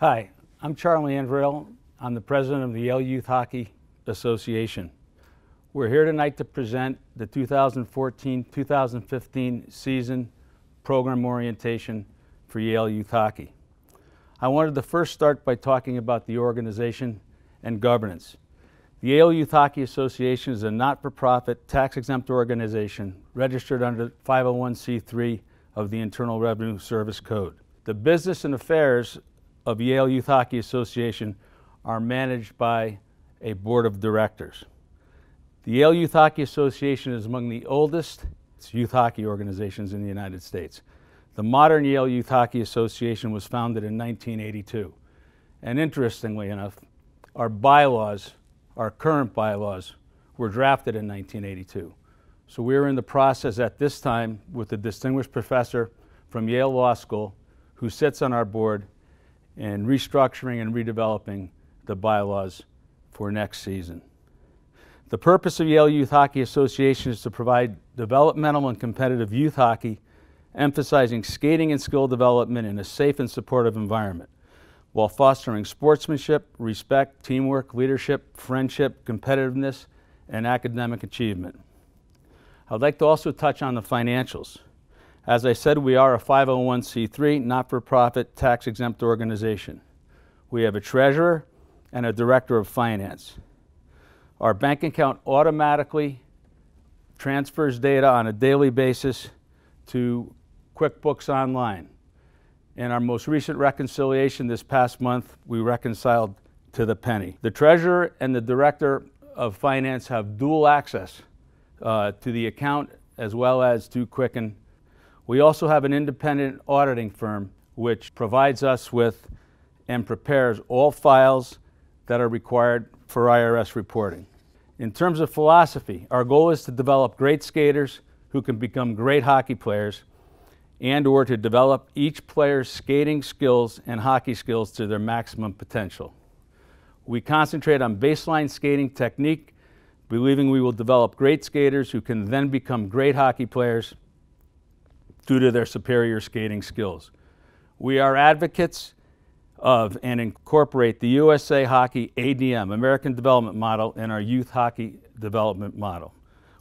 Hi, I'm Charlie Andriole. I'm the president of the Yale Youth Hockey Association. We're here tonight to present the 2014-2015 season program orientation for Yale Youth Hockey. I wanted to first start by talking about the organization and governance. The Yale Youth Hockey Association is a not-for-profit, tax-exempt organization registered under 501c3 of the Internal Revenue Service Code. The business and affairs of Yale Youth Hockey Association are managed by a board of directors. The Yale Youth Hockey Association is among the oldest youth hockey organizations in the United States. The modern Yale Youth Hockey Association was founded in 1982. And interestingly enough, our bylaws, our current bylaws, were drafted in 1982. So we're in the process at this time with a distinguished professor from Yale Law School who sits on our board and restructuring and redeveloping the bylaws for next season. The purpose of Yale Youth Hockey Association is to provide developmental and competitive youth hockey, emphasizing skating and skill development in a safe and supportive environment, while fostering sportsmanship, respect, teamwork, leadership, friendship, competitiveness, and academic achievement. I'd like to also touch on the financials. As I said, we are a 501c3, not-for-profit, tax-exempt organization. We have a treasurer and a director of finance. Our bank account automatically transfers data on a daily basis to QuickBooks Online. In our most recent reconciliation this past month, we reconciled to the penny. The treasurer and the director of finance have dual access to the account as well as to Quicken. We also have an independent auditing firm which provides us with and prepares all files that are required for IRS reporting. In terms of philosophy, our goal is to develop great skaters who can become great hockey players and/or to develop each player's skating skills and hockey skills to their maximum potential. We concentrate on baseline skating technique, believing we will develop great skaters who can then become great hockey players due to their superior skating skills. We are advocates of and incorporate the USA Hockey ADM, American Development Model, in our youth hockey development model.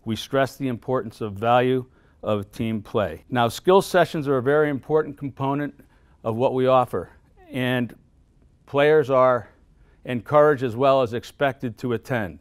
We stress the importance of value of team play. Now, skill sessions are a very important component of what we offer, and players are encouraged as well as expected to attend.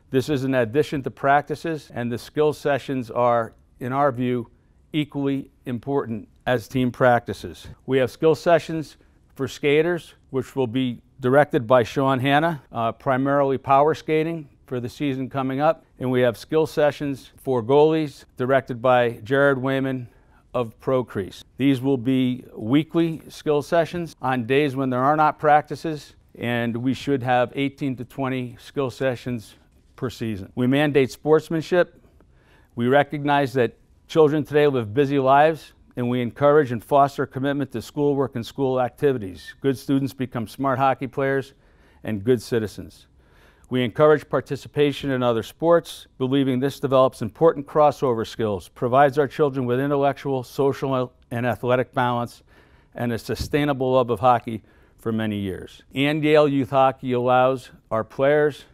This is in addition to practices, and the skill sessions are, in our view, equally important as team practices. We have skill sessions for skaters, which will be directed by Sean Hanna, primarily power skating for the season coming up. And we have skill sessions for goalies directed by Jared Wayman of Pro Crease. These will be weekly skill sessions on days when there are not practices, and we should have 18 to 20 skill sessions per season. We mandate sportsmanship. We recognize that children today live busy lives, and we encourage and foster commitment to schoolwork and school activities. Good students become smart hockey players and good citizens. We encourage participation in other sports, believing this develops important crossover skills, provides our children with intellectual, social, and athletic balance, and a sustainable love of hockey for many years. And Yale Youth Hockey allows our players,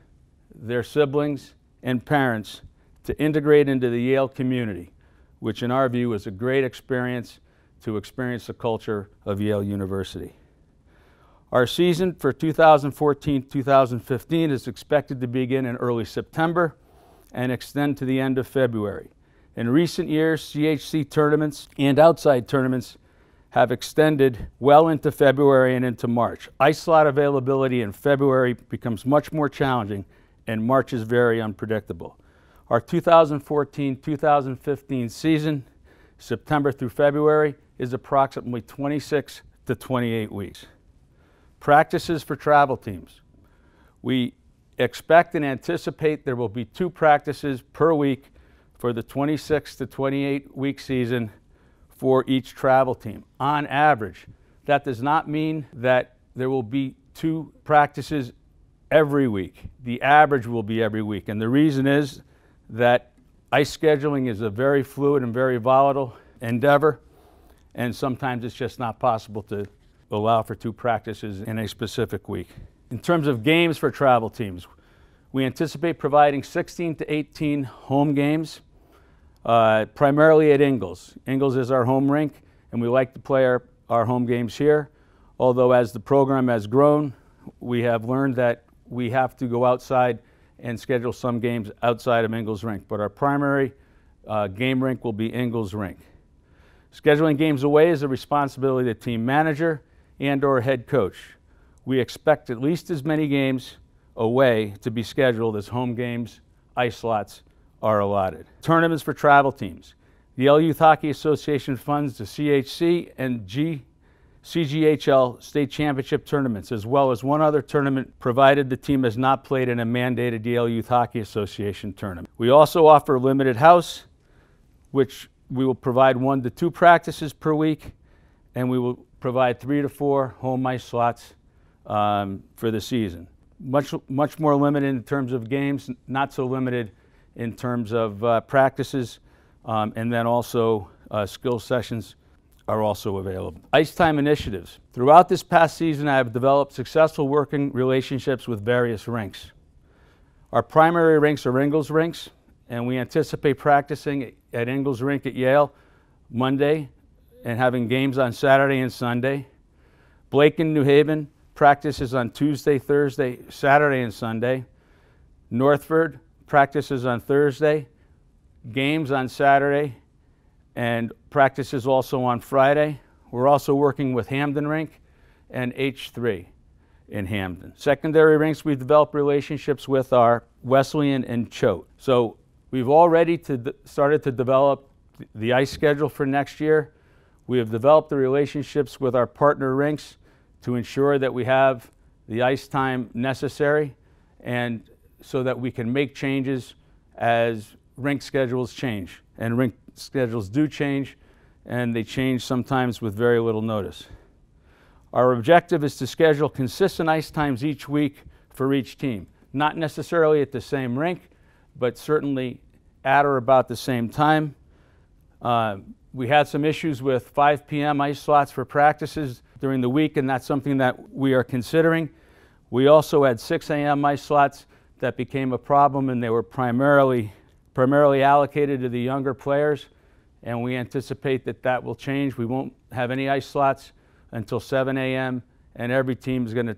their siblings, and parents to integrate into the Yale community, which in our view is a great experience to experience the culture of Yale University. Our season for 2014-2015 is expected to begin in early September and extend to the end of February. In recent years, CHC tournaments and outside tournaments have extended well into February and into March. Ice slot availability in February becomes much more challenging, and March is very unpredictable. Our 2014-2015 season, September through February, is approximately 26 to 28 weeks. Practices for travel teams. We expect and anticipate there will be 2 practices per week for the 26 to 28 week season for each travel team. On average, that does not mean that there will be 2 practices every week. The average will be every week, and the reason is that ice scheduling is a very fluid and very volatile endeavor, and sometimes it's just not possible to allow for 2 practices in a specific week. In terms of games for travel teams, we anticipate providing 16 to 18 home games, primarily at Ingalls. Ingalls is our home rink, and we like to play our home games here. Although as the program has grown, we have learned that we have to go outside and schedule some games outside of Ingalls Rink. But our primary game rink will be Ingalls Rink. Scheduling games away is a responsibility of the team manager and/or head coach. We expect at least as many games away to be scheduled as home games, ice slots are allotted. Tournaments for travel teams. The Yale Youth Hockey Association funds the CHC and CGHL state championship tournaments, as well as one other tournament provided the team has not played in a mandated Yale Youth Hockey Association tournament. We also offer limited house, which we will provide 1 to 2 practices per week, and we will provide 3 to 4 home ice slots for the season. Much more limited in terms of games, not so limited in terms of practices, and then also skill sessions are also available. Ice time initiatives. Throughout this past season, I have developed successful working relationships with various rinks. Our primary rinks are Ingalls rinks, and we anticipate practicing at Ingalls Rink at Yale Monday and having games on Saturday and Sunday. Blake in New Haven practices on Tuesday, Thursday, Saturday, and Sunday. Northford practices on Thursday, games on Saturday, and practices also on Friday. We're also working with Hamden Rink and H3 in Hamden. Secondary rinks we've developed relationships with are Wesleyan and Choate. So we've already started to develop the ice schedule for next year. We have developed the relationships with our partner rinks to ensure that we have the ice time necessary, and so that we can make changes as rink schedules change. And rink schedules do change, and they change sometimes with very little notice. Our objective is to schedule consistent ice times each week for each team. Not necessarily at the same rink, but certainly at or about the same time. We had some issues with 5 p.m. ice slots for practices during the week, and that's something that we are considering. We also had 6 a.m. ice slots that became a problem, and they were primarily allocated to the younger players, and we anticipate that that will change. We won't have any ice slots until 7 a.m., and every team is going to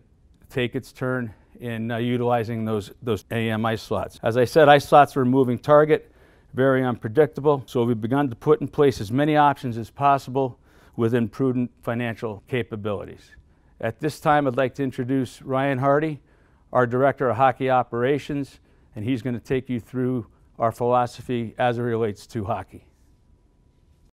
take its turn in utilizing those a.m. ice slots. As I said, ice slots are a moving target, very unpredictable, so we've begun to put in place as many options as possible within prudent financial capabilities. At this time, I'd like to introduce Ryan Hardy, our Director of Hockey Operations, and he's going to take you through our philosophy as it relates to hockey.